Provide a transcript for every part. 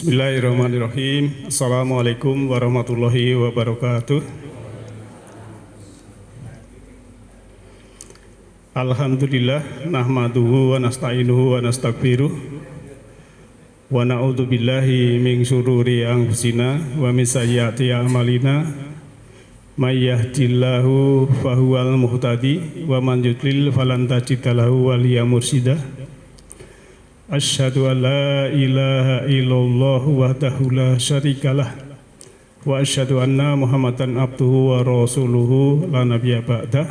Bismillahirrahmanirrahim. Assalamualaikum warahmatullahi wabarakatuh. Alhamdulillah nahmaduhu wa nasta'inuhu wa nastaghfiruh wa na'udzu billahi min syururi anfusina wa min sayyiati a'malina may yahdihillahu fahuwal muhtadi wa man yudlil falan tajida lahu waliyyan mursyida. Asyhadu an la ilaha illallah wahdahu la syarikalah wa asyhadu anna Muhammadan abduhu wa rasuluhu la nabiyya ba'dah.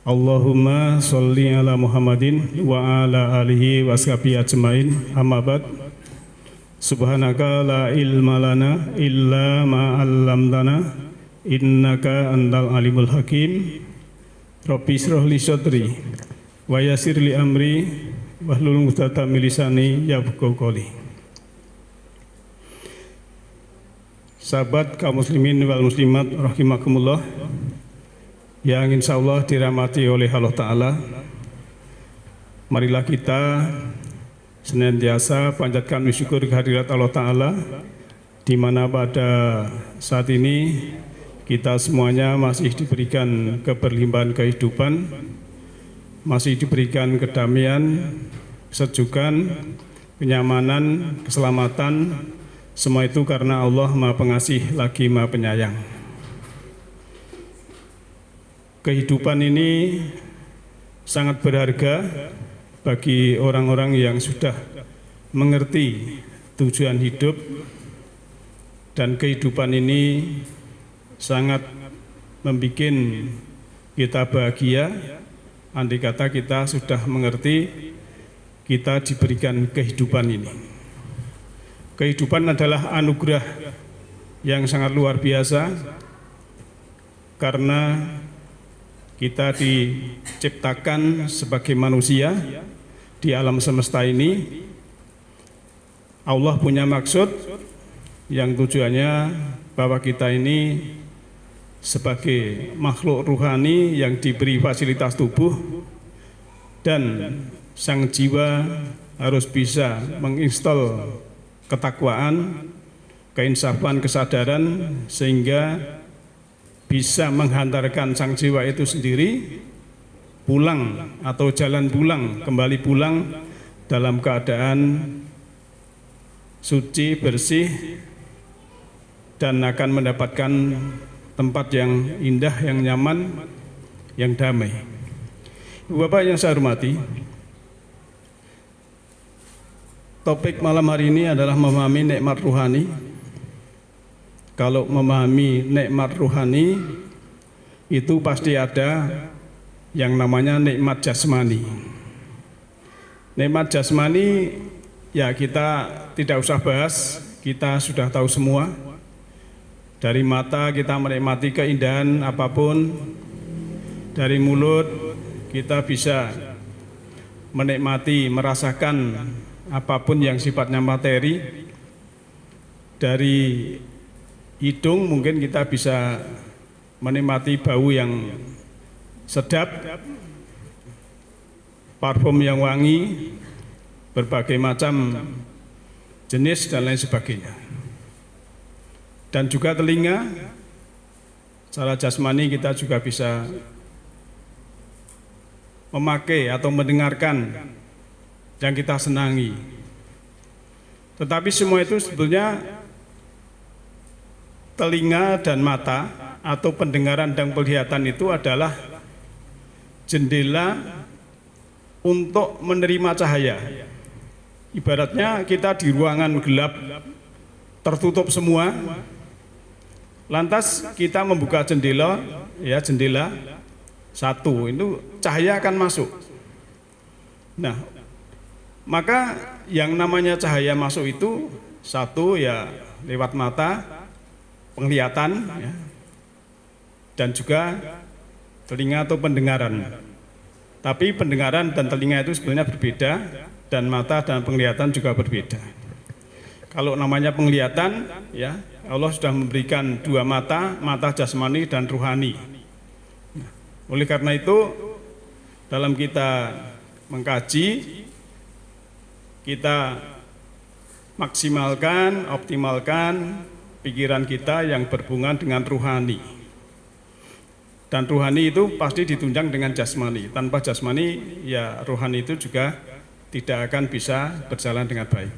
Allahumma sholli ala Muhammadin wa ala alihi wa sahbihi ajmain. Amma ba'd. Subhanaka la ilma lana illa ma 'allamtana innaka antal alimul hakim. Rabbi shrah li sadri wa yassir li amri wahlul 'uqdatam min lisani yafqahu qawli. Sahabat kaum muslimin wal muslimat rahimakumullah yang insyaallah dirahmati oleh Allah Ta'ala, marilah kita senantiasa panjatkan syukur kehadirat Allah Ta'ala, di mana pada saat ini kita semuanya masih diberikan keberlimpahan kehidupan, masih diberikan kedamaian, kesejukan, kenyamanan, keselamatan. Semua itu karena Allah Maha Pengasih lagi Maha Penyayang. Kehidupan ini sangat berharga bagi orang-orang yang sudah mengerti tujuan hidup, dan kehidupan ini sangat membuat kita bahagia. Andai kata kita sudah mengerti, kita diberikan kehidupan ini. Kehidupan adalah anugerah yang sangat luar biasa, karena kita diciptakan sebagai manusia di alam semesta ini. Allah punya maksud yang tujuannya bahwa kita ini sebagai makhluk ruhani yang diberi fasilitas tubuh, dan sang jiwa harus bisa menginstal ketakwaan, keinsafan, kesadaran, sehingga bisa menghantarkan sang jiwa itu sendiri pulang atau jalan pulang, kembali pulang dalam keadaan suci, bersih, dan akan mendapatkan tempat yang indah, yang nyaman, yang damai. Bapak yang saya hormati, topik malam hari ini adalah memahami nikmat ruhani. Kalau memahami nikmat ruhani, itu pasti ada yang namanya nikmat jasmani. Nikmat jasmani ya kita tidak usah bahas, kita sudah tahu semua. Dari mata kita menikmati keindahan apapun, dari mulut kita bisa menikmati, merasakan apapun yang sifatnya materi, dari hidung mungkin kita bisa menikmati bau yang sedap, parfum yang wangi, berbagai macam jenis dan lain sebagainya. Dan juga telinga, secara jasmani kita juga bisa memakai atau mendengarkan yang kita senangi. Tetapi semua itu sebetulnya telinga dan mata atau pendengaran dan penglihatan itu adalah jendela untuk menerima cahaya. Ibaratnya kita di ruangan gelap, tertutup semua, lantas kita membuka jendela, ya jendela satu, itu cahaya akan masuk. Nah, maka yang namanya cahaya masuk itu satu ya lewat mata, penglihatan, ya, dan juga telinga atau pendengaran. Tapi pendengaran dan telinga itu sebenarnya berbeda, dan mata dan penglihatan juga berbeda. Kalau namanya penglihatan, ya Allah sudah memberikan dua mata, mata jasmani dan ruhani. Oleh karena itu, dalam kita mengkaji, kita maksimalkan, optimalkan pikiran kita yang berhubungan dengan ruhani. Dan ruhani itu pasti ditunjang dengan jasmani. Tanpa jasmani, ya rohani itu juga tidak akan bisa berjalan dengan baik.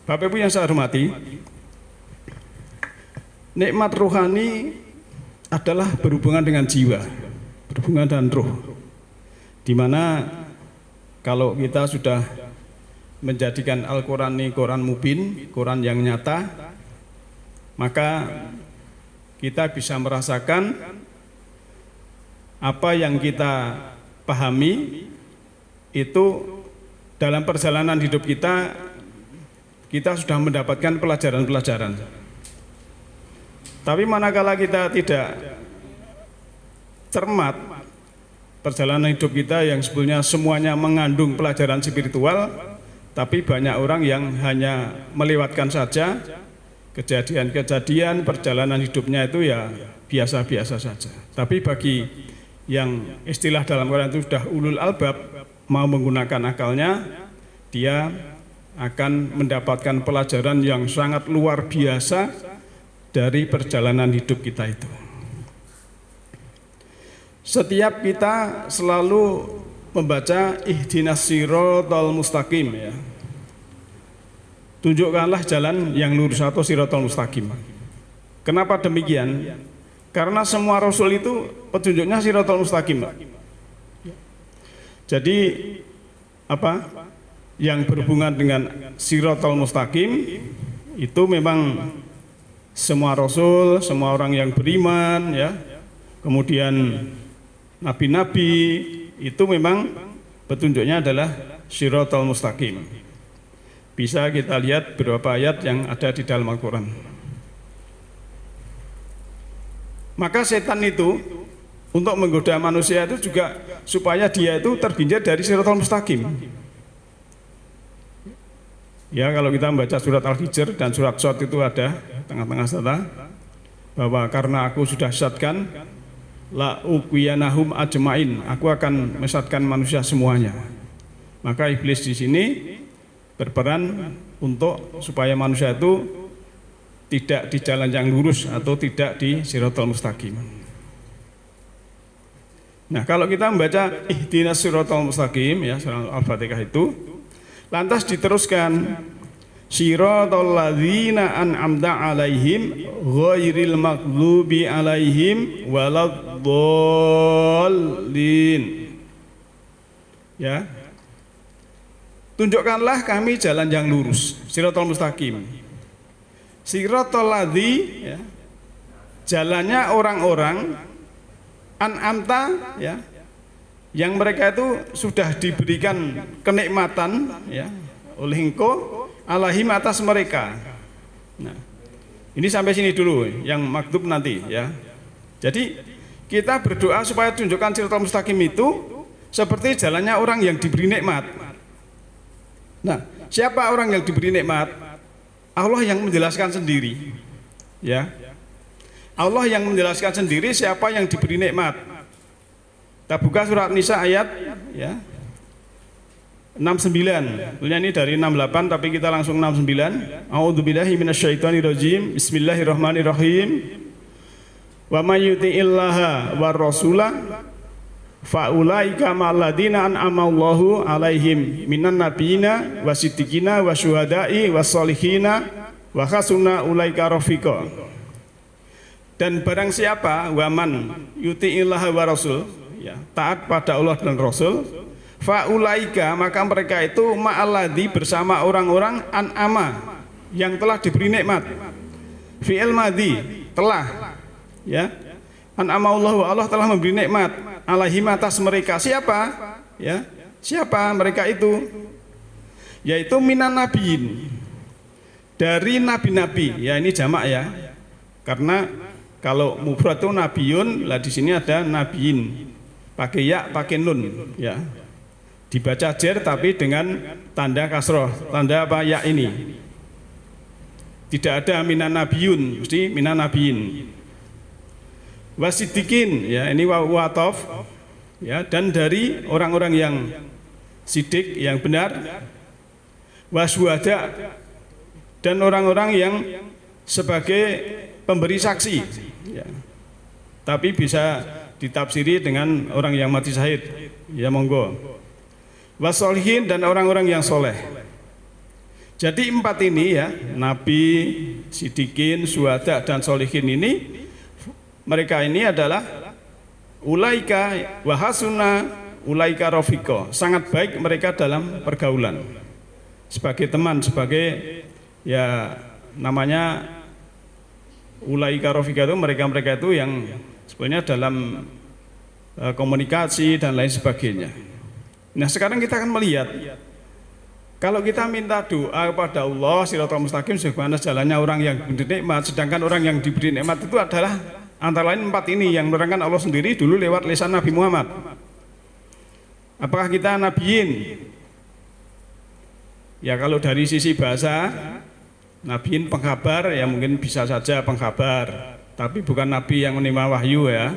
Bapak Ibu yang saya hormati, nikmat rohani adalah berhubungan dengan jiwa, berhubungan dengan roh. Di mana kalau kita sudah menjadikan Al-Quran ini Quran mubin, Quran yang nyata, maka kita bisa merasakan apa yang kita pahami itu dalam perjalanan hidup kita sudah mendapatkan pelajaran-pelajaran. Tapi manakala kita tidak cermat perjalanan hidup kita yang sebetulnya semuanya mengandung pelajaran spiritual, tapi banyak orang yang hanya melewatkan saja kejadian-kejadian perjalanan hidupnya itu ya biasa-biasa saja. Tapi bagi yang istilah dalam Quran itu sudah ulul albab, mau menggunakan akalnya, dia akan mendapatkan pelajaran yang sangat luar biasa dari perjalanan hidup kita itu. Setiap kita selalu membaca ihdinas siratal mustaqim, ya. Tunjukkanlah jalan yang lurus atau siratal mustaqim. Kenapa demikian? Karena semua rasul itu petunjuknya siratal mustaqim. Jadi apa? Yang berhubungan dengan siratal mustaqim itu memang semua rasul, semua orang yang beriman, ya. Kemudian nabi-nabi itu memang petunjuknya adalah siratal mustaqim. Bisa kita lihat beberapa ayat yang ada di dalam Al-Quran. Maka setan itu untuk menggoda manusia itu juga supaya dia itu tergelincir dari siratal mustaqim. Ya, kalau kita membaca surat Al-Hijr dan surat Shad itu ada tengah-tengah sana bahwa karena aku sudah sesatkan la uqiyanahum ajmain, aku akan mesatkan manusia semuanya. Maka iblis di sini berperan untuk supaya manusia itu tidak di jalan yang lurus atau tidak di siratal mustaqim. Nah, kalau kita membaca ihdinas siratal mustaqim, ya, surah Al-Fatihah itu, lantas diteruskan siratal ladzina an'amta alaihim ghairil maghdubi alaihim waladdallin. Ya. Tunjukkanlah kami jalan yang lurus, siratal mustaqim. Siratal ladzi, ya, jalannya orang-orang an'amta, ya, yang mereka itu sudah diberikan kenikmatan, ya, oleh Engkau alaihim atas mereka. Nah, ini sampai sini dulu yang maktub nanti, ya. Jadi kita berdoa supaya tunjukkan siratal mustaqim itu seperti jalannya orang yang diberi nikmat. Nah, siapa orang yang diberi nikmat? Allah yang menjelaskan sendiri, ya. Allah yang menjelaskan sendiri siapa yang diberi nikmat. Kita buka surat Nisa ayat, ya, 69. Tentunya ini dari 68 tapi kita langsung 69. A'udzubillahi minasyaitonirrajim. Bismillahirrahmanirrahim. Wa may yuti'illaha war rasula faulaika ma'alladina an'amallahu alaihim minan nabiyina wasiddiqina wasyuhada'i wassolihina wa hasuna ulaika rafiqa. Dan barang siapa waman yuti'illaha wa rasul, ya, taat pada Allah dan Rasul, faulaika, maka mereka itu ma'alladzi, bersama orang-orang an'ama yang telah diberi nikmat. Fi'il madhi, telah, ya, an'amallahu, Allah telah memberi nikmat alaihim atas mereka. Siapa? Ya, siapa mereka itu? Yaitu minan nabiin, dari nabi-nabi. Ya, ini jamak, ya. Karena kalau mufrad itu nabiyun, lah di sini ada nabiin. Pakai ya, pakai nun, ya. Dibaca jer tapi dengan tanda kasroh. Tanda apa? Ya ini. Tidak ada minan nabiyun, mesti minan nabiin. Wasidikin, ya, ini watof, ya, dan dari orang-orang yang sidik, yang benar. waswada, dan orang-orang yang sebagai pemberi saksi, ya. Tapi bisa ditafsiri dengan orang yang mati syahid, ya monggo. Wasolihin, dan orang-orang yang soleh. Jadi 4 ini ya, nabi, sidikin, syuhada, dan solihin ini, mereka ini adalah ulaika wahasuna ulaika rofiko, sangat baik mereka dalam pergaulan, sebagai teman, sebagai ya namanya ulaika rofika itu mereka-mereka itu yang sebenarnya dalam komunikasi dan lain sebagainya. Nah sekarang kita akan melihat, kalau kita minta doa kepada Allah siratal mustaqim, sebagaimana jalannya orang yang diberi nikmat, sedangkan orang yang diberi nikmat itu adalah antara lain 4 ini yang menerangkan Allah sendiri dulu lewat lisan Nabi Muhammad. Apakah kita nabiin? Ya kalau dari sisi bahasa, nabiin pengkabar, ya mungkin bisa saja pengkabar, tapi bukan nabi yang menerima wahyu ya.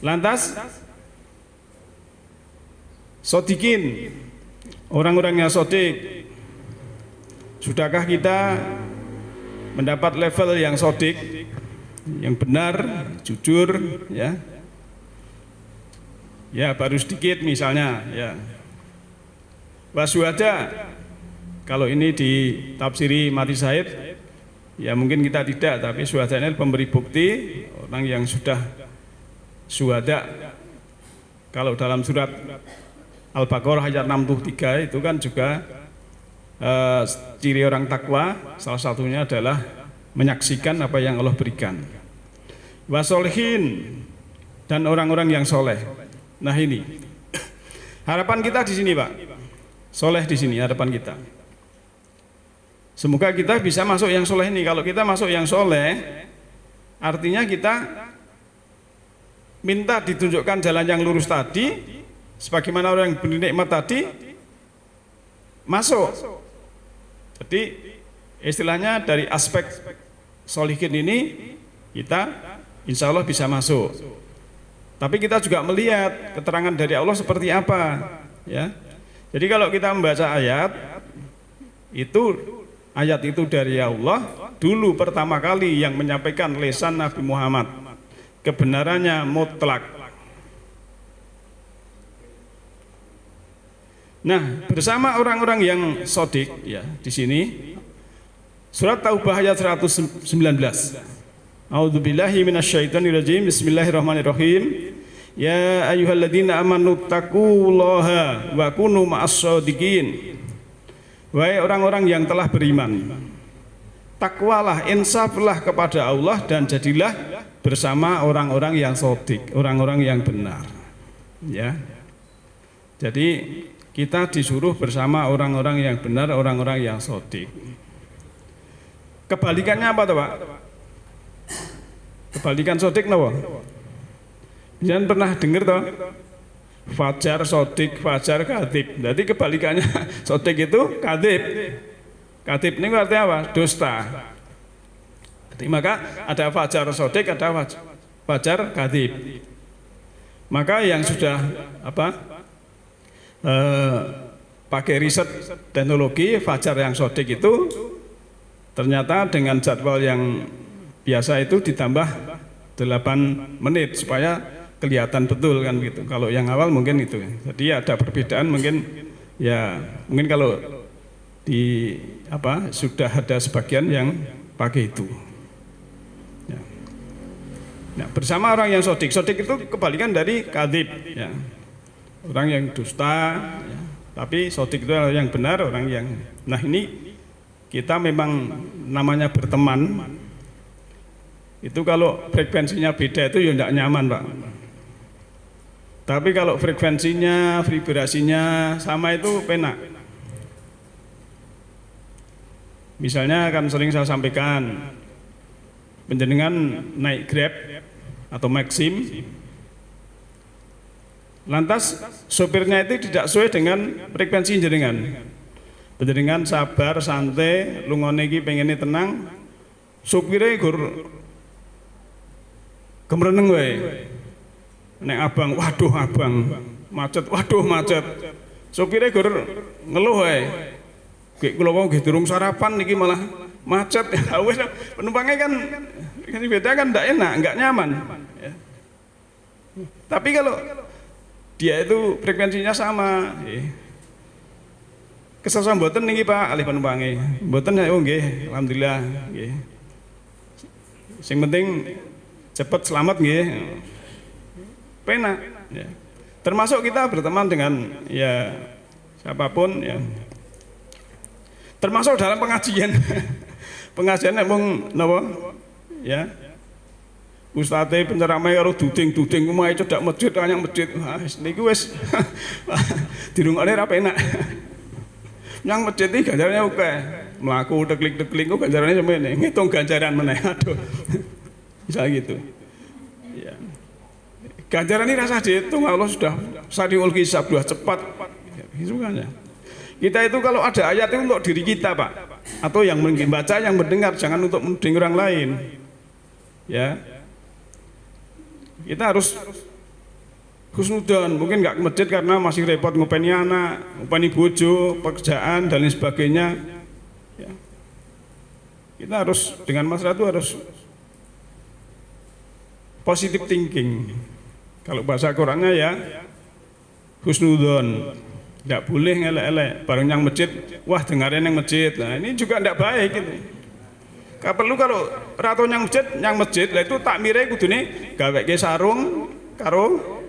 Lantas sodikin, orang-orangnya sodik. Sudahkah kita mendapat level yang sodik, yang benar, jujur, ya? Ya baru sedikit misalnya, ya. Waswada, kalau ini ditafsiri mati syahid, ya mungkin kita tidak, tapi syuhada ini pemberi bukti, orang yang sudah syuhada. Kalau dalam surat Al-Baqarah ayat 63 itu kan juga ciri orang takwa, salah satunya adalah menyaksikan apa yang Allah berikan. Wasolihin, dan orang-orang yang soleh. Nah ini harapan kita di sini Pak, soleh di sini harapan kita. Semoga kita bisa masuk yang soleh ini. Kalau kita masuk yang soleh, artinya kita minta ditunjukkan jalan yang lurus tadi, sebagaimana orang yang beri nikmat tadi masuk. Jadi istilahnya dari aspek solihin ini kita insya Allah bisa masuk. Tapi kita juga melihat keterangan dari Allah seperti apa, ya. Jadi kalau kita membaca ayat itu dari Allah dulu pertama kali yang menyampaikan lisan Nabi Muhammad, kebenarannya mutlak. Nah, bersama orang-orang yang sodik, ya di sini surat Taubah ayat 119. A'udzubillahi minasyaitonirrajim. Bismillahirrahmanirrahim. Ya ayyuhalladzina amanu taqullaha wa kunu ma'as-shadiqin. Wahai orang-orang yang telah beriman, takwalah, insaflah kepada Allah dan jadilah bersama orang-orang yang shadiq, orang-orang yang benar. Ya. Jadi kita disuruh bersama orang-orang yang benar, orang-orang yang shadiq. Kebalikannya apa tuh Pak? Kebalikan shadiq napa? Jangan pernah dengar toh? Fajar, shadiq, fajar, kadhib. Jadi kebalikannya shadiq itu kadhib. Kadhib ini artinya apa? Dusta. Jadi maka ada fajar shadiq, ada fajar kadhib. Maka yang sudah pakai riset teknologi, fajar yang shadiq itu ternyata dengan jadwal yang biasa itu ditambah 8 menit supaya kelihatan betul kan gitu. Kalau yang awal mungkin itu. Jadi ada perbedaan mungkin kalau di sudah ada sebagian yang pakai itu. Ya. Nah, bersama orang yang shadiq. Shadiq itu kebalikan dari kadhib, ya. Orang yang dusta, ya. Tapi shadiq itu yang benar, orang yang. Nah, ini kita memang namanya berteman. Itu kalau frekuensinya beda itu ya tidak nyaman Pak. Tapi kalau frekuensinya, vibrasinya sama itu penak. Misalnya kan sering saya sampaikan, penjenengan naik Grab atau Maxim, lantas sopirnya itu tidak sesuai dengan frekuensi jenengan. Penjenengan sabar, santai, lungone iki pengennya tenang, sopirnya gur gemreneng wae. Nek abang, waduh abang, macet, waduh macet. Sopire gur ngeluh wae. Kayak kula wau nggih durung sarapan niki malah macet. Wis penumpangnya kan beda kan enggak enak, enggak nyaman. Ya. Tapi kalau dia itu frekuensinya sama, kesasa mboten niki Pak alih penumpangnya. Mboten ya oh nggih, alhamdulillah nggih. Sing penting cepat selamat nggih. Penak ya. Termasuk kita berteman dengan ya siapapun ya. Termasuk dalam pengajian. Pengajian mung napa? Ya. Ustaze penceramah karo duding-duding kumaha cedak masjid anyang masjid. Wis niku wis dirungokne ra penak. Yang masjid iki ganjarane akeh. Mlaku teklik-teklik kok ganjarane semene. Ngitung ganjaran meneh. Aduh. Bisa gitu. Ya. Ganjaran ini rasa dihitung, Allah sudah sariul hisab, sudah cepat. Itu kan ya. Kita itu kalau ada ayat itu untuk diri kita Pak, atau yang membaca, yang mendengar, jangan untuk mendengar orang lain. Ya, kita harus husnudon, mungkin nggak ke masjid karena masih repot ngopeni anak, ngopeni bojo, pekerjaan dan lain sebagainya. Ya. Kita harus dengan masalah itu harus positive thinking. Kalau bahasa Qurannya ya husnudon. Tidak boleh ngelek-elek, bareng yang masjid, wah dengarin yang masjid. Nah ini juga tidak baik gitu. Gak perlu kalau ratu yang masjid, lah itu takmire kudune gawe ke sarung, karo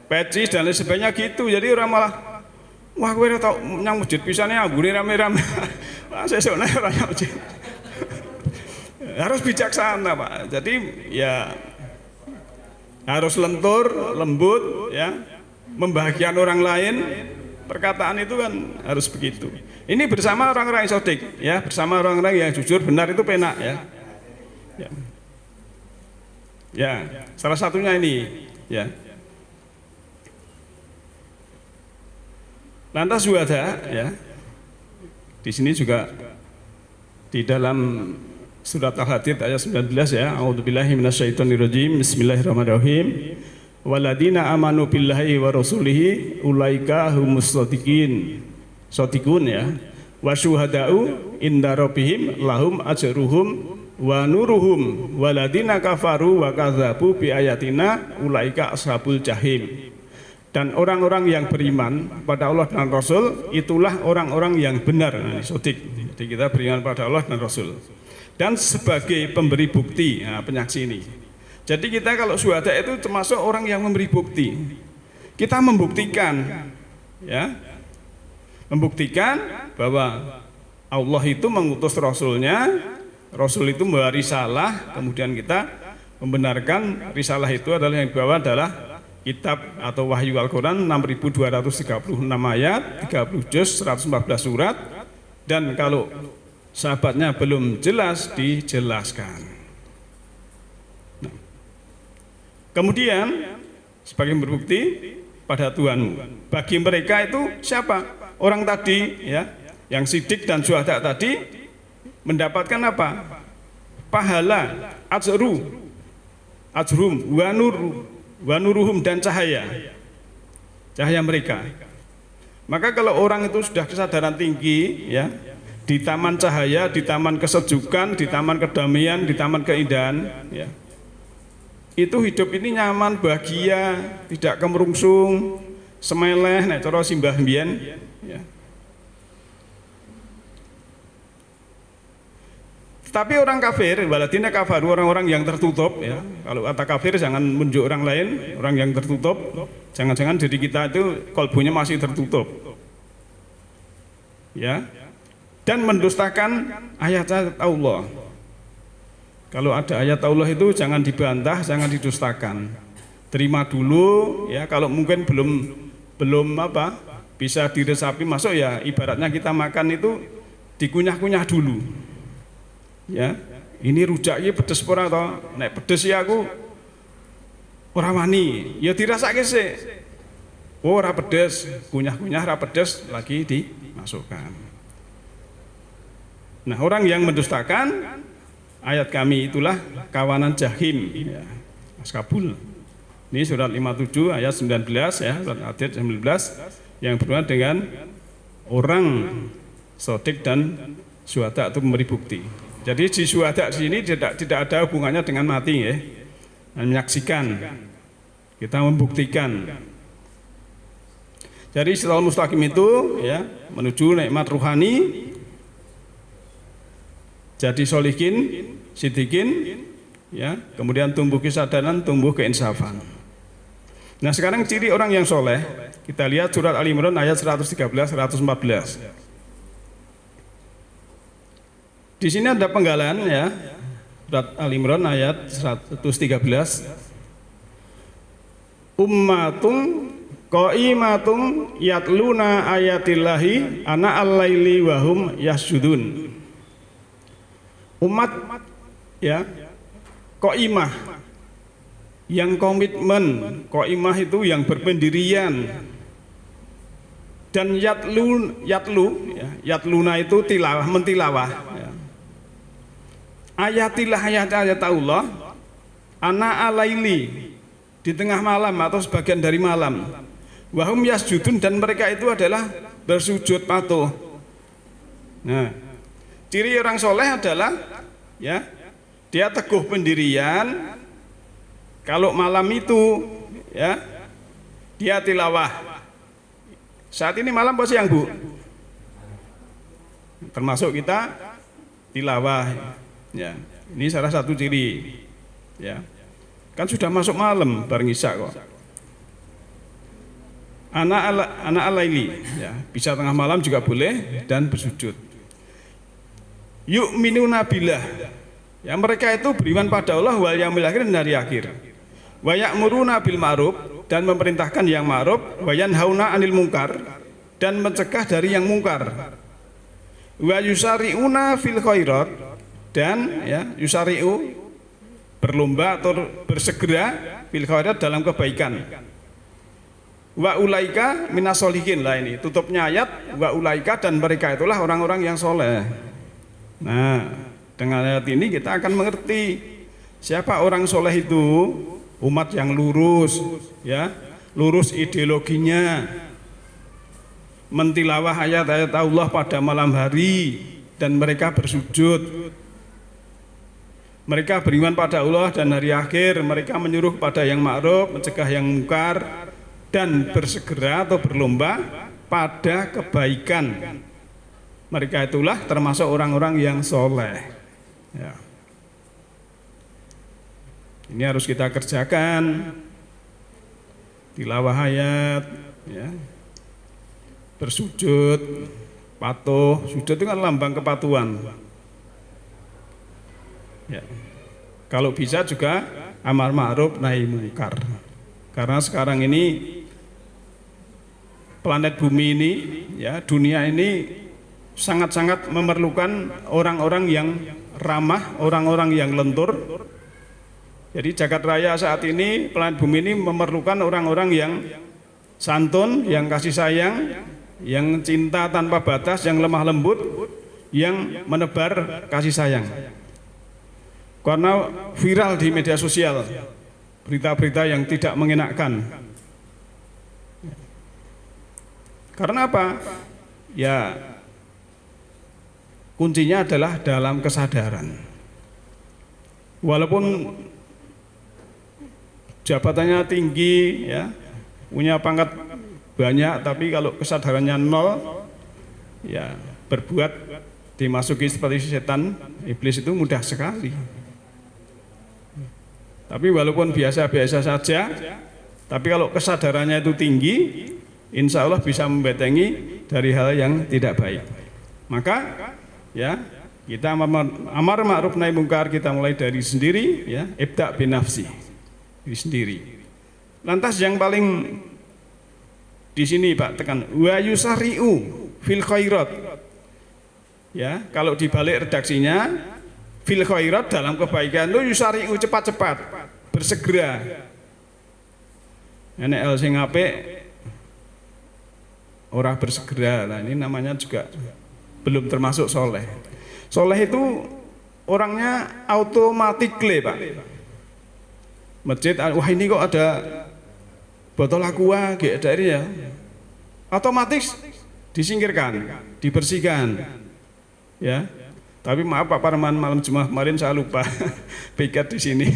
peci dan lain sebagainya gitu. Jadi orang malah, wah gue tau yang masjid pisannya anggune rame-rame. Wah sesone orang yang masjid. Harus bijaksana Pak. Jadi ya harus lentur, lembut, ya, membahagiakan orang lain. Perkataan itu kan harus begitu. Ini bersama orang-orang yang sodik, ya, bersama orang-orang yang jujur benar itu penak, ya. Ya, ya salah satunya ini, ya. Lantas syuhada, ya. Di sini juga di dalam surat Al-Hadid ayat 19 ya. A'udzubillahi minasyaitonirrajim. Bismillahirrahmanirrahim. Waladina amanu billahi wa rasulihi ulaika humus shadiqun ya. Wa syuhada'u inda rabbihim lahum ajruhum wa nuruhum waladina kafaru wa kadzabu bi ayatina ulaika ashabul jahim. Dan orang-orang yang beriman pada Allah dan Rasul itulah orang-orang yang benar. Nah, shadiq. Jadi kita beriman pada Allah dan Rasul. Dan sebagai pemberi bukti, nah, penyaksi ini. Jadi kita kalau syuhada itu termasuk orang yang memberi bukti. Kita membuktikan, ya, membuktikan bahwa Allah itu mengutus Rasulnya, Rasul itu membawa risalah, kemudian kita membenarkan risalah itu adalah yang dibawa adalah kitab atau wahyu Al-Quran 6236 ayat, 30 juz, 114 surat, dan kalau sahabatnya belum jelas dijelaskan. Kemudian sebagai berbukti pada Tuhanmu. Bagi mereka itu siapa? Orang tadi ya, yang sidik dan syuhada tadi mendapatkan apa? Pahala, ajrum, wa nuruhum dan cahaya. Cahaya mereka. Maka kalau orang itu sudah kesadaran tinggi ya, di taman cahaya, di taman kesejukan, di taman kedamaian, di taman keindahan ya. Itu hidup ini nyaman, bahagia, tidak kemerungsung, semeleh, nek cara simbah mbiyen ya. Tapi orang kafir, waladina kafir, orang-orang yang tertutup ya. Kalau kata kafir jangan menunjuk orang lain, orang yang tertutup. Jangan-jangan diri kita itu kolbunya masih tertutup. Ya. Dan mendustakan ayat-ayat Allah. Kalau ada ayat Allah itu jangan dibantah, jangan didustakan. Terima dulu ya, kalau mungkin belum apa bisa diresapi masuk ya, ibaratnya kita makan itu dikunyah-kunyah dulu. Ya. Ini rujaknya pedes ora to? Nek pedes ya aku ora wani, ya dirasake sik. Oh, ora pedes, kunyah-kunyah ora pedes lagi dimasukkan. Nah, orang yang mendustakan ayat kami itulah kawanan jahim ya, Mas Kabul. Ini surat 57 ayat 19 ya, surat Hadid 19 yang berhubungan dengan orang sodik dan syuhada itu memberi bukti. Jadi di syuhada di sini tidak ada hubungannya dengan mati ya. Menyaksikan, kita membuktikan. Jadi siratal mustaqim itu ya menuju nikmat ruhani, jadi solikin, sidikin, ya, kemudian tumbuh kesadaran, tumbuh keinsafan. Nah sekarang ciri orang yang soleh, kita lihat surat Ali Imran ayat 113-114. Di sini ada penggalan ya, surat Ali Imran ayat 113. Ummatung qaimatung yatluna ayatillahi ana al-laili wahum yasjudun. Umat ya qaimah yang komitmen, qaimah itu yang berpendirian, dan yatluna itu tilawah, mentilawah ya. Ayat Allah ana al-laili, di tengah malam atau sebagian dari malam. Wahum yasjudun, dan mereka itu adalah bersujud patuh. Nah, ciri orang soleh adalah ya dia teguh pendirian. Kalau malam itu ya dia tilawah. Saat ini malam apa siang, Bu? Termasuk kita tilawah. Ya, ini salah satu ciri. Ya, kan sudah masuk malam bareng isya kok. Anak alaili, ya, bisa tengah malam juga boleh, dan bersujud. Yu'minuna billah, ya, mereka itu beriman pada Allah wal yaumil akhir, dan hari akhir. Wa ya'muruna bil ma'ruf, dan memerintahkan yang ma'ruf, wa yanhauna 'anil munkar, dan mencegah dari yang mungkar. Wa yusari'una fil khairat, dan ya yusari'u berlomba atau bersegera fil khairat dalam kebaikan. Wa ulaika minasolihin, lah ini tutupnya ayat wa ulaika, dan mereka itulah orang-orang yang soleh. Nah, dengan ayat ini kita akan mengerti siapa orang soleh itu. Umat yang lurus, ya, lurus ideologinya, mentilawah ayat-ayat Allah pada malam hari, dan mereka bersujud. Mereka beriman pada Allah dan hari akhir. Mereka menyuruh pada yang ma'ruf, mencegah yang mungkar, dan bersegera atau berlomba pada kebaikan. Mereka itulah termasuk orang-orang yang soleh. Ya. Ini harus kita kerjakan. Tilawah ayat, ya, bersujud, patuh. Sujud itu kan lambang kepatuhan. Ya. Kalau bisa juga amar ma'ruf nahi mungkar. Karena sekarang ini planet bumi ini, ya, dunia ini sangat-sangat memerlukan orang-orang yang ramah, orang-orang yang lentur. Jadi jagat raya saat ini, planet bumi ini memerlukan orang-orang yang santun, yang kasih sayang, yang cinta tanpa batas, yang lemah lembut, yang menebar kasih sayang. Karena viral di media sosial berita-berita yang tidak mengenakan. Karena apa? Ya, kuncinya adalah dalam kesadaran. Walaupun jabatannya tinggi, ya, punya pangkat banyak, tapi kalau kesadarannya nol, ya, berbuat dimasuki seperti setan, iblis itu mudah sekali. Tapi walaupun biasa-biasa saja, tapi kalau kesadarannya itu tinggi, insya Allah bisa membentengi dari hal yang tidak baik. Maka ya kita amar ma'ruf nahi mungkar, kita mulai dari sendiri, ya, ibda' binafsi, diri sendiri. Lantas yang paling di sini Pak tekan wa yusari'u fil khairat. Ya, kalau dibalik redaksinya fil khairat, dalam kebaikan itu yusari'u, cepat-cepat, bersegera. Nek el sing apik ora bersegera. Nah, ini namanya juga belum termasuk soleh. Soleh itu orangnya automatically, Pak. masjid, wah ini kok ada botol aqua dari ya, otomatis disingkirkan, dibersihkan, ya. Tapi maaf Pak Parman, malam Jumat kemarin saya lupa piket di sini,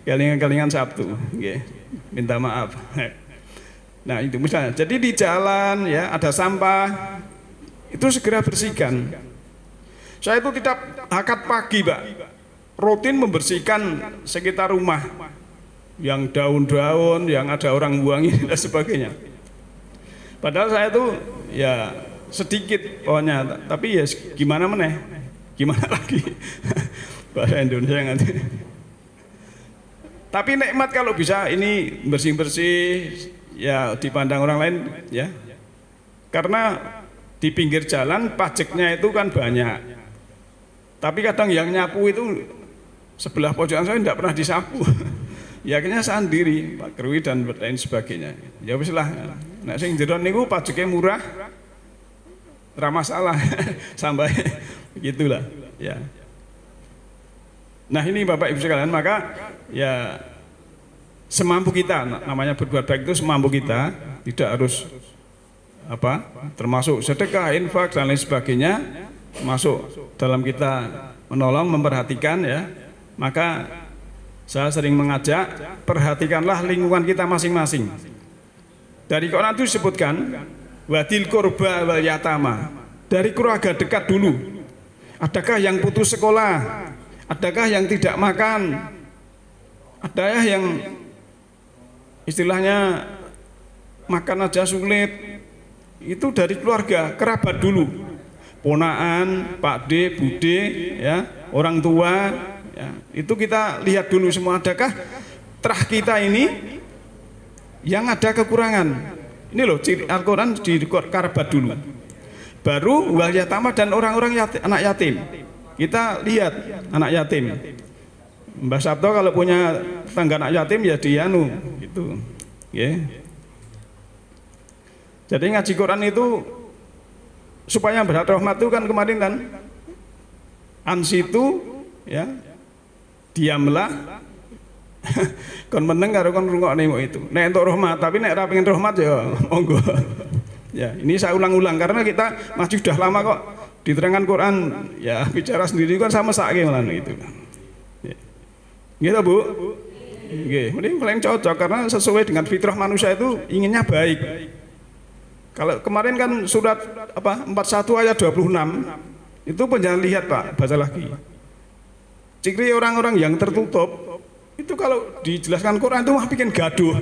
kelingan Sabtu, minta maaf. Nah itu misalnya, jadi di jalan ya ada sampah, itu segera bersihkan. Saya itu tidak akad pagi Pak, rutin membersihkan sekitar rumah, yang daun-daun, yang ada orang buangi dan sebagainya. Padahal saya itu ya sedikit pokoknya, tapi ya gimana gimana lagi bahasa Indonesia nanti. Tapi nikmat kalau bisa ini bersih-bersih ya dipandang orang lain ya. Karena di pinggir jalan pajaknya itu kan banyak. Tapi kadang yang nyapu itu sebelah pojokan saya tidak pernah disapu. Ya akhirnya saya sendiri, Pak Kerwi dan lain sebagainya. Ya wis lah. Nek sing jero niku pajaknya murah. Ora masalah. Sampai begitulah ya. Nah ini Bapak Ibu sekalian, maka ya semampu kita, namanya berbuat baik itu semampu kita, tidak harus termasuk sedekah, infak dan lain sebagainya, masuk dalam kita menolong, memperhatikan ya. Maka saya sering mengajak, perhatikanlah lingkungan kita masing-masing. Dari Quran itu disebutkan wadil qurba wal yatama, dari keluarga dekat dulu. Adakah yang putus sekolah? Adakah yang tidak makan? Adakah yang istilahnya makan aja sulit? Itu dari keluarga, kerabat dulu. Ponaan, Pak D, Bude, ya, orang tua, ya, itu kita lihat dulu semua. Adakah terah kita ini yang ada kekurangan? Ini loh, Al-Quran di kerabat dulu. Baru wal yatama dan orang-orang anak yatim. Kita lihat anak yatim. Mbah Sabto kalau punya tetangga anak yatim ya dianu gitu. Ya. Jadi ngaji Quran itu supaya berhati rahmat itu kan kemarin kan ansitu ya diamlah kon meneng karo kon rungokne itu. Nek entuk rahmat, tapi nek ora pengen rahmat ya monggo. Ya, ini saya ulang-ulang karena kita masih sudah lama kok diterangkan Quran ya bicara sendiri kan sama sakit malah itu. Ya. Gitu Bu. Nggih, ini paling cocok karena sesuai dengan fitrah manusia itu inginnya baik. Kalau kemarin kan surat 41 ayat 26 itu penjelasan lihat Pak, baca lagi. Ciri orang-orang yang tertutup itu kalau dijelaskan Quran itu mah bikin gaduh.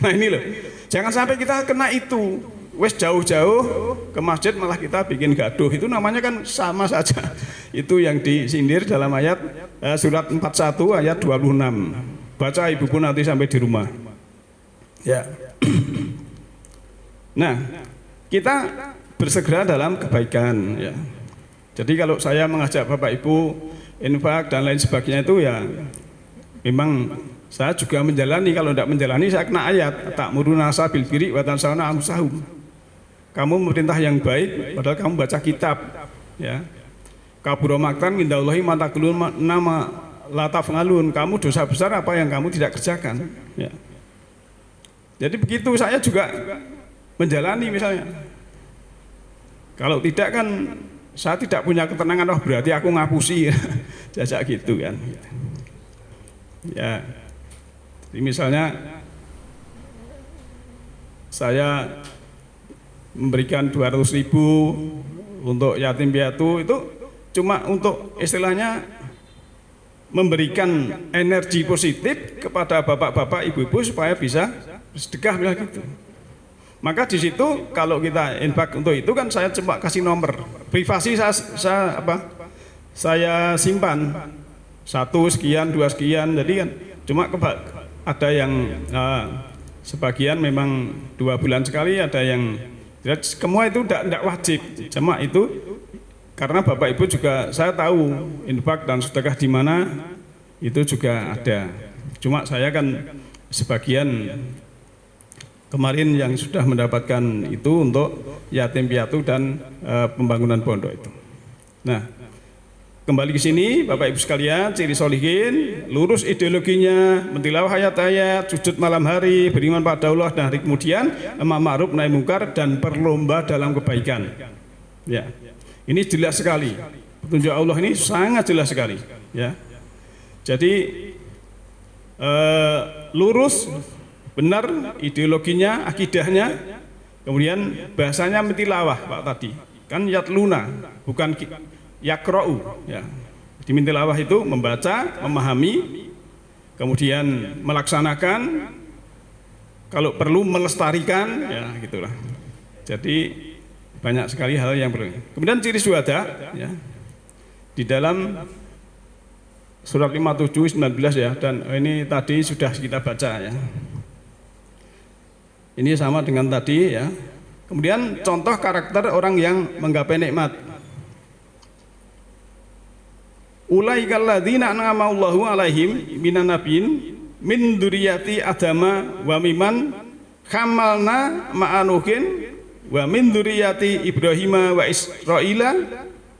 Nah ini loh, jangan sampai kita kena itu. Wes jauh-jauh ke masjid malah kita bikin gaduh, itu namanya kan sama saja. Itu yang disindir dalam ayat surat 41 ayat 26. Baca ibuku nanti sampai di rumah. Ya. Nah, kita bersegera dalam kebaikan ya. Jadi kalau saya mengajak Bapak Ibu infak dan lain sebagainya itu ya memang saya juga menjalani. Kalau tidak menjalani saya kena ayat ta'muruna bil birri wa tansawna anfusahum. Kamu memerintah yang baik padahal kamu baca kitab ya. Kabura maktan indallahi ma taqulun nama la taf'alun. Kamu dosa besar apa yang kamu tidak kerjakan ya. Jadi begitu saya juga menjalani misalnya. Kalau tidak kan saya tidak punya ketenangan, oh berarti aku ngapusi ya. Jajak gitu kan. Ya. Jadi misalnya saya memberikan 200.000 untuk yatim piatu itu cuma untuk istilahnya memberikan energi positif kepada bapak-bapak, ibu-ibu supaya bisa sedekah bilang gitu. Maka di situ kalau kita infak untuk itu kan saya coba kasih nomor privasi saya simpan 1 sekian 2 sekian, jadi kan cuma ada yang sebagian memang 2 bulan sekali, ada yang semua itu tidak wajib, cuma itu karena Bapak Ibu juga saya tahu infak dan sedekah di mana itu juga ada. Cuma saya kan sebagian kemarin yang sudah mendapatkan itu untuk yatim piatu dan pembangunan pondok itu. Nah, kembali ke sini Bapak Ibu sekalian, ciri solihin, lurus ideologinya, mentilawah ayat-ayat, sujud malam hari, beriman pada Allah, dan hari kemudian amar ma'ruf nahi mungkar, dan berlomba dalam kebaikan. Ya, ini jelas sekali. Petunjuk Allah ini sangat jelas sekali. Ya, jadi lurus, benar ideologinya, akidahnya, kemudian bahasanya mentilawah Pak tadi, kan yatluna, bukan yakra'u, ya. Di mintilawah itu membaca, memahami, kemudian melaksanakan, kalau perlu melestarikan, ya gitulah. Jadi banyak sekali hal yang perlu. Kemudian ciri syuhada, ya, di dalam surat 57 19 ya, dan ini tadi sudah kita baca ya. Ini sama dengan tadi ya. Kemudian contoh karakter orang yang menggapai nikmat. Ulaikal ladzina an'ama Allahu alaihim minan nabiyyin min dzurriyyati adama wa miman hamalna ma'anuhin wa min dzurriyyati ibrahima wa israila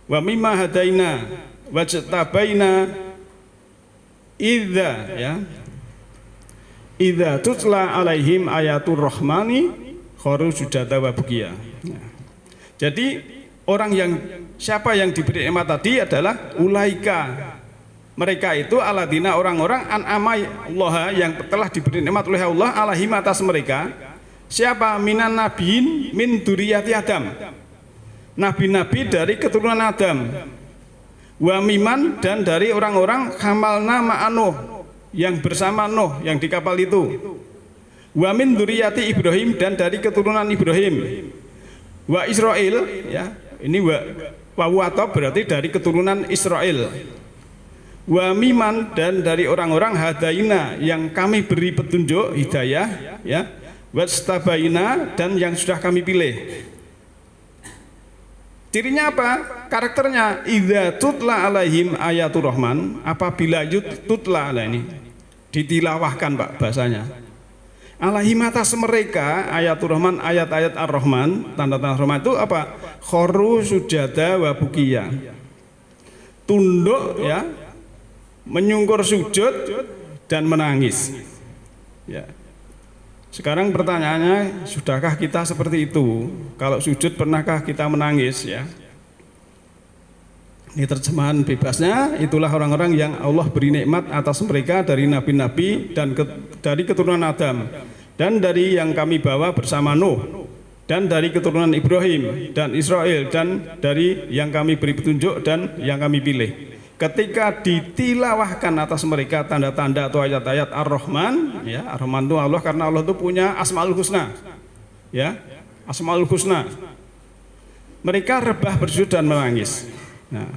wa mimma hadaina wajtabaina idza ya idza tutla alaihim ayatur rahmani kharu sujada wa bukiya. Jadi orang yang siapa yang diberi nikmat tadi adalah ulaika, mereka itu aladina orang-orang an'ama Allah yang telah diberi nikmat oleh Allah alaihim atas mereka. Siapa? Minan nabiin min dzurriyyati Adam, nabi-nabi dari keturunan Adam, wa miman, dan dari orang-orang hamalna ma'anuh yang bersama Nuh yang di kapal itu, wa min dzurriyyati Ibrahim, dan dari keturunan Ibrahim, wa Israil ya, ini wawu atau berarti dari keturunan Israel, wa miman, dan dari orang-orang hadaina yang kami beri petunjuk hidayah ya, wastabaina, dan yang sudah kami pilih. Cirinya apa? Karakternya idza tutla alaihim ayatur rahman, apabila tutla ini ditilawahkan Pak bahasanya. Alaihim atas mereka ayatur rahman, ayat-ayat ar-rahman, tanda-tanda rahman itu apa? Kharu sujada wa bukiya. Tunduk ya, menyungkur sujud dan menangis. Ya. Sekarang pertanyaannya, sudahkah kita seperti itu? Kalau sujud pernahkah kita menangis ya? Ini terjemahan bebasnya, itulah orang-orang yang Allah beri nikmat atas mereka dari nabi-nabi dan dari keturunan Adam, dan dari yang kami bawa bersama Nuh, dan dari keturunan Ibrahim dan Israel, dan dari yang kami beri petunjuk dan yang kami pilih. Ketika ditilawahkan atas mereka tanda-tanda atau ayat-ayat Ar-Rahman, ya, Ar-Rahman itu Allah, karena Allah itu punya Asmaul Husna, ya, Asmaul Husna. Mereka rebah bersujud dan menangis. Nah,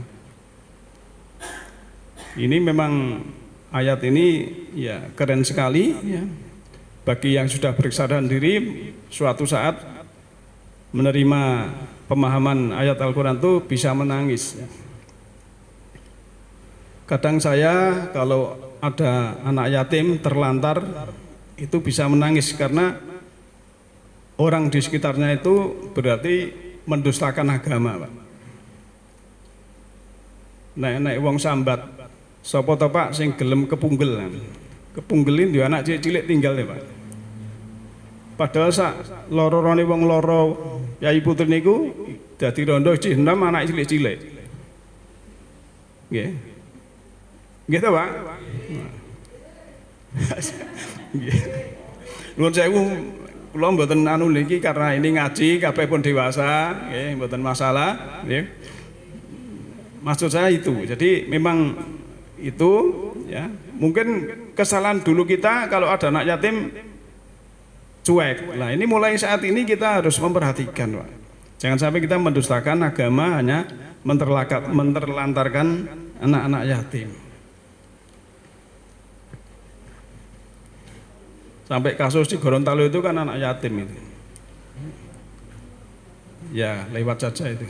ini memang ayat ini ya keren sekali, ya. Bagi yang sudah berkesadaran diri, suatu saat menerima pemahaman ayat Al-Quran itu bisa menangis. Ya. Kadang saya kalau ada anak yatim terlantar itu bisa menangis karena orang di sekitarnya itu berarti mendustakan agama, Pak. Nek wong sambat, sapa to Pak sing gelem kepunggel. Kepunggelin yo anak cilik tinggal ya, Pak. Padahal sak loro-lorone wong loro Yai Putri niku dadi rondo isih 6 anak cilik-cilik. Nggih. Gitu Pak. Nuwun sewu, kula mboten anu niki karena ini ngaji kabeh pun dewasa, nggih, mboten masalah, nggih. Maksud saya itu. Jadi memang itu ya, mungkin kesalahan dulu kita kalau ada anak yatim cuek. Nah, ini mulai saat ini kita harus memperhatikan, Pak. Jangan sampai kita mendustakan agama hanya menterlantarkan anak-anak yatim. Sampai kasus di Gorontalo itu kan anak yatim itu. Ya, lewat saja itu.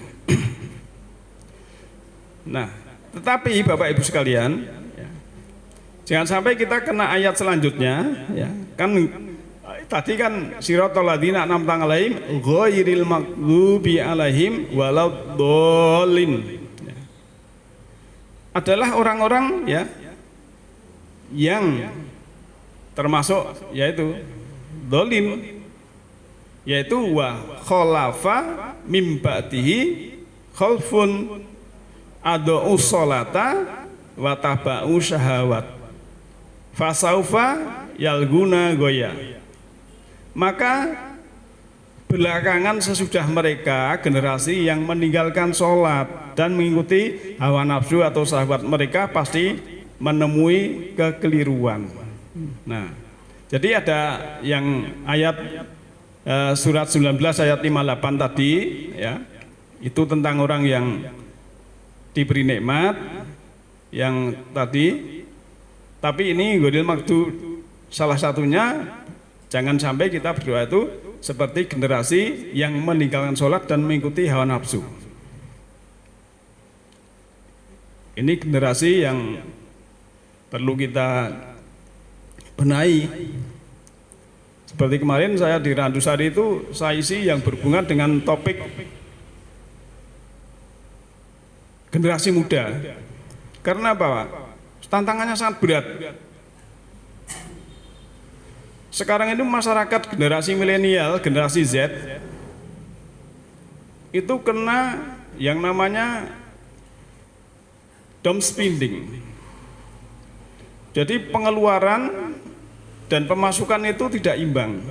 Nah, tetapi Bapak Ibu sekalian, ya, jangan sampai kita kena ayat selanjutnya, ya. Kan tadi kan siratal ladzina an'amta 'alaihim ghairil maghdubi 'alaihim waladdallin. Ya. adalah orang-orang ya yang termasuk yaitu dolim, yaitu wa khalafa mim ba'dihi khalfun adau sholata wa taba'u syahawat fasaufa yalguna goya. Maka belakangan sesudah mereka generasi yang meninggalkan sholat dan mengikuti hawa nafsu atau syahwat, mereka pasti menemui kekeliruan. Nah, jadi ada yang ayat surat 19 ayat 58 tadi ya, itu tentang orang yang diberi nikmat yang tadi, tapi ini godil makdu salah satunya, jangan sampai kita berdoa itu seperti generasi yang meninggalkan sholat dan mengikuti hawa nafsu. Ini generasi yang perlu kita benahi. Seperti kemarin saya di Randusari itu saya isi yang berhubungan dengan topik generasi muda. Karena apa, Pak? Tantangannya sangat berat. Sekarang itu masyarakat generasi milenial, generasi Z itu kena yang namanya dom spending. Jadi pengeluaran dan pemasukan itu tidak imbang.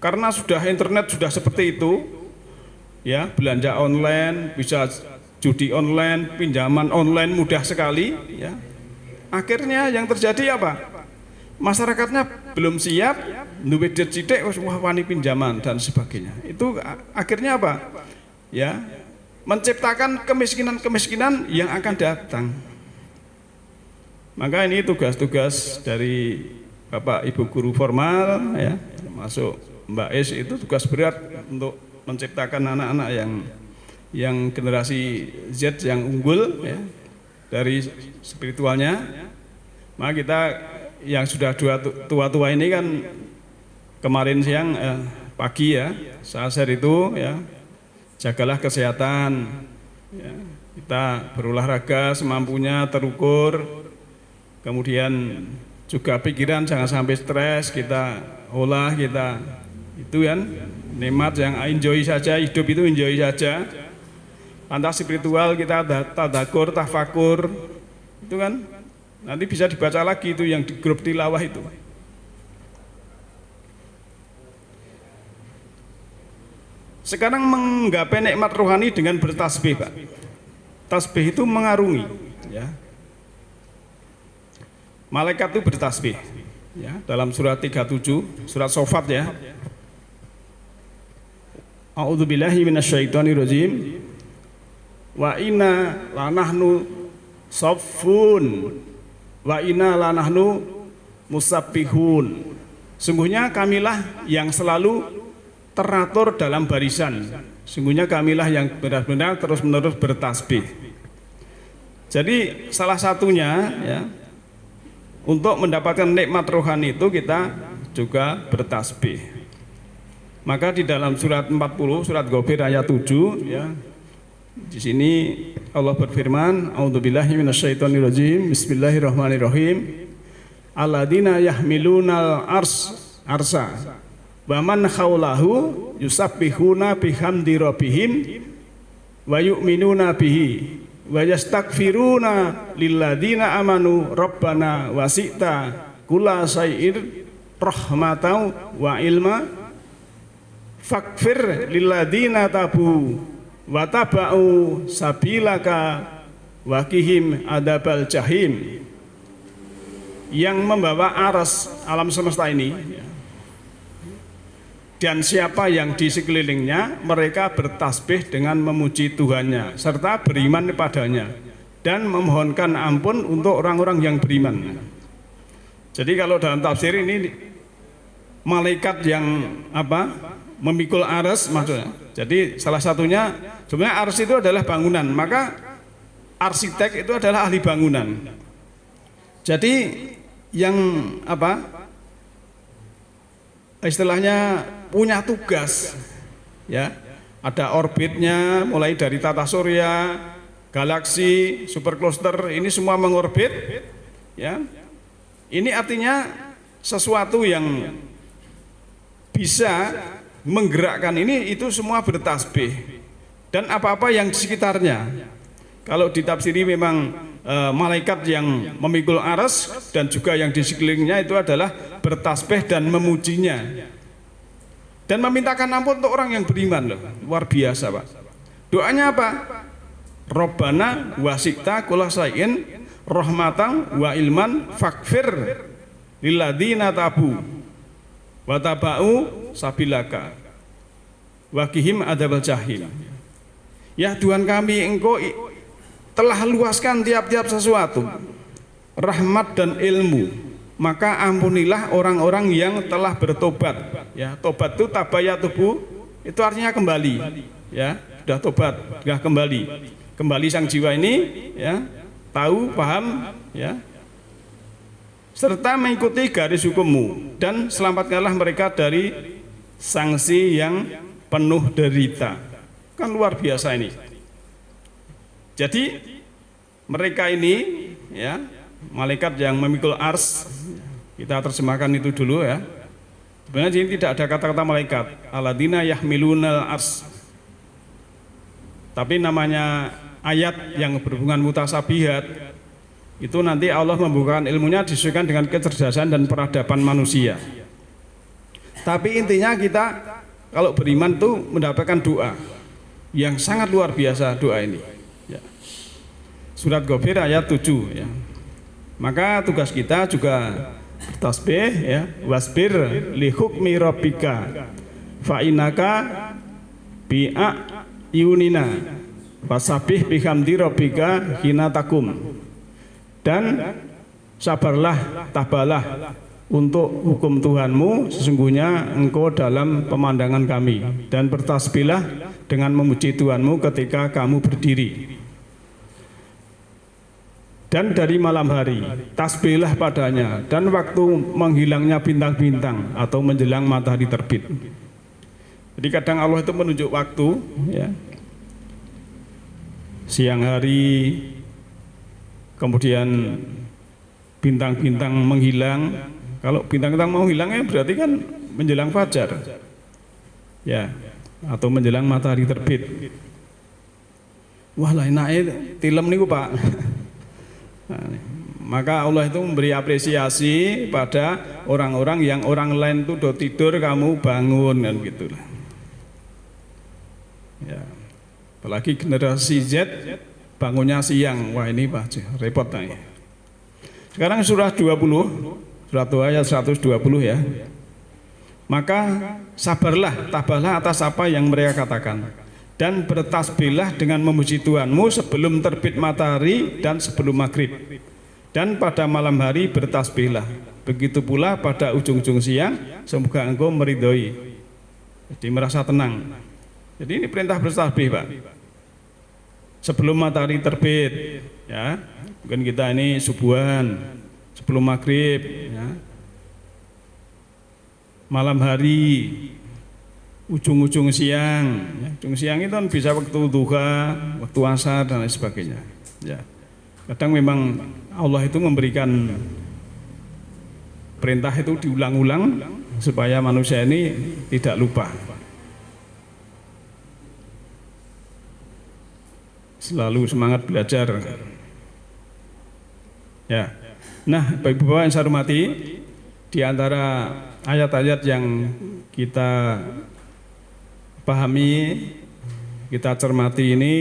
Karena sudah internet sudah seperti itu, ya, belanja online, bisa judi online, pinjaman online mudah sekali, ya. Akhirnya yang terjadi apa? Masyarakatnya belum siap, duwe duit sithik wah wani pinjaman dan sebagainya. Itu akhirnya apa? Ya, menciptakan kemiskinan-kemiskinan yang akan datang. Maka ini tugas-tugas dari Bapak Ibu guru formal ya, masuk Mbak Es, itu tugas berat untuk menciptakan anak-anak yang generasi Z yang unggul ya, dari spiritualnya. Maka kita yang sudah tua-tua ini kan kemarin siang pagi ya, saya share itu ya, jagalah kesehatan ya, kita berolahraga semampunya terukur, kemudian juga pikiran jangan sampai stres, kita olah, kita itu kan nikmat yang enjoy saja, hidup itu enjoy saja. Lantas spiritual kita tadakur, tafakur, itu kan nanti bisa dibaca lagi itu yang di grup tilawah itu. Sekarang menggapai nikmat rohani dengan bertasbih, Pak. Tasbih itu mengarungi, ya. Malaikat itu bertasbih, ya. Dalam surat 37, surat Shofat ya. A'udzubillahi minasyaitonirrajim. Wa inna lanahnu saffun wa inna lanahnu musabbihun. Sungguhnya kamilah yang selalu teratur dalam barisan. Sungguhnya kamilah yang benar-benar terus-menerus bertasbih. Jadi salah satunya ya, untuk mendapatkan nikmat rohani itu kita juga bertasbih. Maka di dalam surat 40, surat Ghafir ayat 7 ya. Di sini Allah berfirman, A'udzubillahi minasyaitonirrajim. Bismillahirrahmanirrahim. Alladzina yahmilunal arsa wa man khaulahu yusabbihuna bihamdi rabbihim wa yu'minuna bihi wa yastaghfiruna lilladzina amanu rabbana wasi'ta kulla syai'in rahmatan wa ilma faghfir lilladzina tabu wa taba'u sabilaka wa qihim adabal jahim. Yang membawa aras alam semesta ini ya, dan siapa yang di sekelilingnya, mereka bertasbih dengan memuji Tuhannya serta beriman kepadanya dan memohonkan ampun untuk orang-orang yang beriman. Jadi kalau dalam tafsir ini malaikat yang apa, memikul aras maksudnya. Jadi salah satunya sebenarnya aras itu adalah bangunan, maka arsitek itu adalah ahli bangunan. Jadi yang apa, istilahnya punya tugas ya, ada orbitnya mulai dari tata surya, galaksi, supercluster ini semua mengorbit, ya. Ini artinya sesuatu yang bisa menggerakkan ini itu semua bertasbih dan apa-apa yang di sekitarnya. Kalau ditafsiri memang malaikat yang memikul aras dan juga yang di sekelilingnya itu adalah bertasbih dan memujinya dan memintakan ampun untuk orang yang beriman loh. Luar biasa Pak. Doanya apa? Robbana wasikta kulla syai'in rahmatan wa ilman fakfir lilladzina tabu wa tabau sabilaka wakihim adzabal jahim. Ya Tuhan kami, Engkau telah luaskan tiap-tiap sesuatu rahmat dan ilmu, maka ampunilah orang-orang yang telah bertobat. Ya, tobat itu tabayatubu, itu artinya kembali, ya, sudah tobat, sudah kembali sang jiwa ini, ya, tahu, paham, ya, serta mengikuti garis hukummu dan selamatkanlah mereka dari sanksi yang penuh derita. Kan luar biasa ini. Jadi mereka ini, ya, malaikat yang memikul ars, kita terjemahkan itu dulu ya. Sebenarnya ini tidak ada kata-kata malaikat. Alladzina yahmilunal ars. Tapi namanya ayat yang berhubungan mutasabihat itu nanti Allah membukakan ilmunya disesuaikan dengan kecerdasan dan peradaban manusia. Tapi intinya kita kalau beriman tuh mendapatkan doa yang sangat luar biasa doa ini. Ya. Surat Ghafir ayat 7 ya. Maka tugas kita juga bertasbih ya, wasbir li hukmi rabbika fa innaka bi'a yunina wasabih bihamdi rabbika hina takum. Dan sabarlah, tabahlah untuk hukum Tuhanmu, sesungguhnya engkau dalam pemandangan kami, dan bertasbihlah dengan memuji Tuhanmu ketika kamu berdiri. Dan dari malam hari, tasbihlah padanya, dan waktu menghilangnya bintang-bintang atau menjelang matahari terbit. Jadi kadang Allah itu menunjuk waktu, ya, siang hari, kemudian bintang-bintang menghilang. Kalau bintang-bintang mau hilang ya berarti kan menjelang fajar, ya, atau menjelang matahari terbit. Wah lah enaknya film niku Pak. Nah, maka Allah itu memberi apresiasi pada orang-orang yang orang lain itu udah tidur kamu bangun kan gitulah. Ya. Apalagi generasi Z bangunnya siang. Wah ini Pak repot nih. Sekarang surah 20, surat ayat 120 ya. Maka sabarlah, tabahlah atas apa yang mereka katakan, dan bertasbihlah dengan memuji Tuhanmu sebelum terbit matahari dan sebelum maghrib, dan pada malam hari bertasbihlah. Begitu pula pada ujung-ujung siang, semoga engkau meridhoi. Jadi merasa tenang. Jadi ini perintah bertasbih Pak. Sebelum matahari terbit, ya, mungkin kita ini subuhan, sebelum maghrib, ya, malam hari, ujung-ujung siang, ya. Ujung siang itu kan bisa waktu duha, waktu asar dan lain sebagainya. Ya. Kadang memang Allah itu memberikan perintah itu diulang-ulang supaya manusia ini tidak lupa. Selalu semangat belajar. Ya. Nah, Bapak-Bapak yang saya hormati, di antara ayat-ayat yang kita pahami, kita cermati ini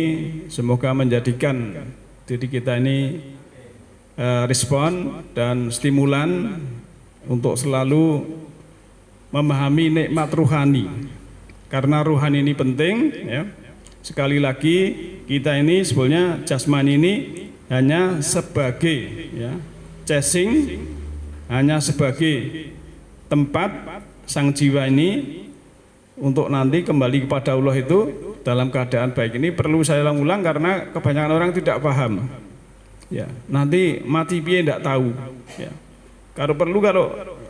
semoga menjadikan diri kita ini respon dan stimulan untuk selalu memahami nikmat ruhani, karena ruhani ini penting ya. Sekali lagi kita ini sebenarnya jasmani ini hanya sebagai ya, casing, hanya sebagai tempat sang jiwa ini untuk nanti kembali kepada Allah itu dalam keadaan baik. Ini perlu saya ulang karena kebanyakan orang tidak paham. Ya, nanti mati piye tidak tahu. Ya. Kalau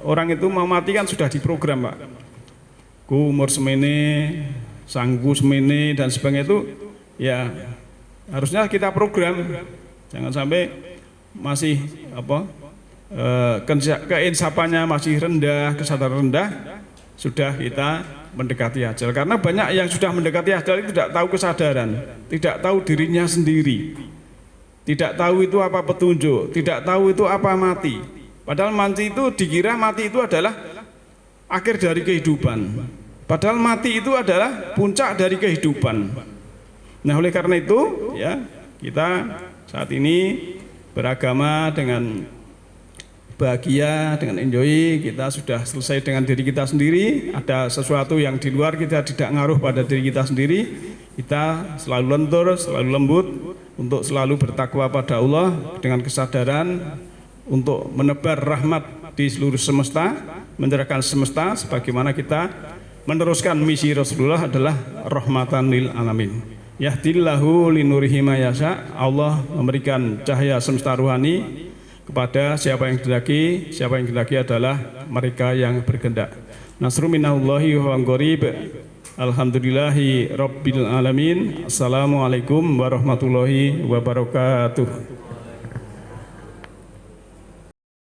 orang itu mau mati kan sudah diprogram Pak. Ku umur semene, sanggu semene dan sebagainya itu ya Harusnya kita program, jangan sampai masih keinsapannya masih rendah, kesadaran rendah, sudah kita mendekati ajal. Karena banyak yang sudah mendekati ajal itu tidak tahu kesadaran, tidak tahu dirinya sendiri, tidak tahu itu apa petunjuk, tidak tahu itu apa mati. Padahal mati itu dikira mati itu adalah akhir dari kehidupan. Padahal mati itu adalah puncak dari kehidupan. Nah, oleh karena itu ya, kita saat ini beragama dengan bahagia, dengan enjoy, kita sudah selesai dengan diri kita sendiri. Ada sesuatu yang di luar kita tidak ngaruh pada diri kita sendiri. Kita selalu lentur, selalu lembut untuk selalu bertakwa pada Allah dengan kesadaran untuk menebar rahmat di seluruh semesta, menyerahkan semesta sebagaimana kita meneruskan misi Rasulullah adalah rahmatan lil alamin. Yahdillahu linurihi ma yasha. Allah memberikan cahaya semesta ruhani kepada siapa yang kehendaki. Siapa yang kehendaki adalah mereka yang berkehendak. Nasrun minallahi wa gharib. Alhamdulillahi rabbil alamin. Assalamualaikum warahmatullahi wabarakatuh.